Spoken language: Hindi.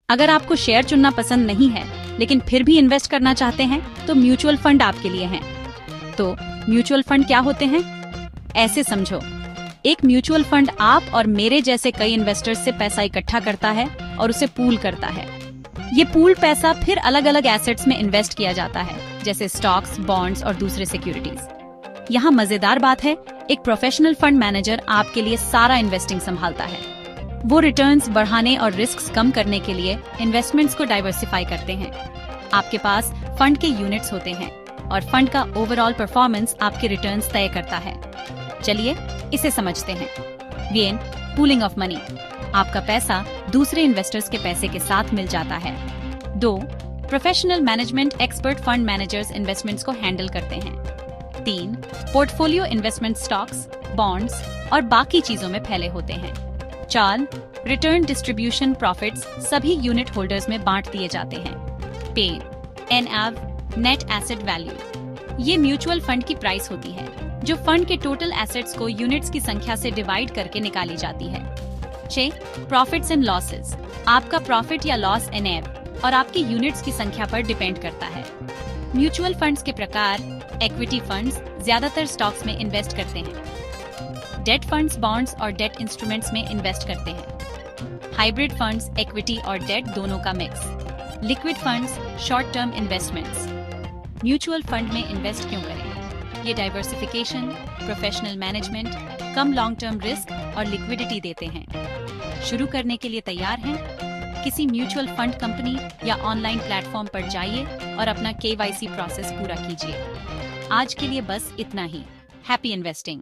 अगर आपको शेयर चुनना पसंद नहीं है लेकिन फिर भी इन्वेस्ट करना चाहते हैं तो म्यूचुअल फंड आपके लिए हैं। तो म्यूचुअल फंड क्या होते हैं? ऐसे समझो, एक म्यूचुअल फंड आप और मेरे जैसे कई इन्वेस्टर्स से पैसा इकट्ठा करता है और उसे पूल करता है। ये पूल पैसा फिर अलग अलग एसेट्स में इन्वेस्ट किया जाता है, जैसे स्टॉक्स, बॉन्ड्स और दूसरे सिक्योरिटीज। यहाँ मजेदार बात है, एक प्रोफेशनल फंड मैनेजर आपके लिए सारा इन्वेस्टिंग संभालता है। वो रिटर्न्स बढ़ाने और रिस्क कम करने के लिए इन्वेस्टमेंट्स को डाइवर्सिफाई करते हैं। आपके पास फंड के यूनिट्स होते हैं और फंड का ओवरऑल परफॉर्मेंस आपके रिटर्न्स तय करता है। चलिए इसे समझते हैं। वेन पूलिंग ऑफ मनी, आपका पैसा दूसरे इन्वेस्टर्स के पैसे के साथ मिल जाता है। 2. Professional management, expert fund managers investments को हैंडल करते हैं। 3. पोर्टफोलियो इन्वेस्टमेंट स्टॉक्स, बॉन्ड्स और बाकी चीजों में फैले होते हैं। 4. रिटर्न डिस्ट्रीब्यूशन प्रॉफिट्स सभी यूनिट होल्डर्स में बांट दिए जाते हैं। पे NAV, नेट एसेट वैल्यू, ये म्यूचुअल फंड की प्राइस होती है जो फंड के टोटल एसेट्स को यूनिट्स की संख्या से डिवाइड करके निकाली जाती है। 6. प्रॉफिट्स एंड लॉसेस, आपका प्रॉफिट या लॉस NAV और आपकी यूनिट्स की संख्या पर डिपेंड करता है। म्यूचुअल फंड्स के प्रकार, इक्विटी फंड्स ज्यादातर स्टॉक्स में इन्वेस्ट करते हैं। डेट फंड्स बॉन्ड्स और डेट इंस्ट्रूमेंट्स में इन्वेस्ट करते हैं। हाइब्रिड फंड्स इक्विटी और डेट दोनों का mix. Liquid funds short term investments. Mutual fund में इन्वेस्ट क्यों करें? ये डाइवर्सिफिकेशन, प्रोफेशनल मैनेजमेंट, कम लॉन्ग टर्म रिस्क और लिक्विडिटी देते हैं। शुरू करने के लिए तैयार हैं? किसी म्यूचुअल फंड कंपनी या ऑनलाइन प्लेटफॉर्म पर जाइए और अपना KYC प्रोसेस पूरा कीजिए। आज के लिए बस इतना ही। Happy investing.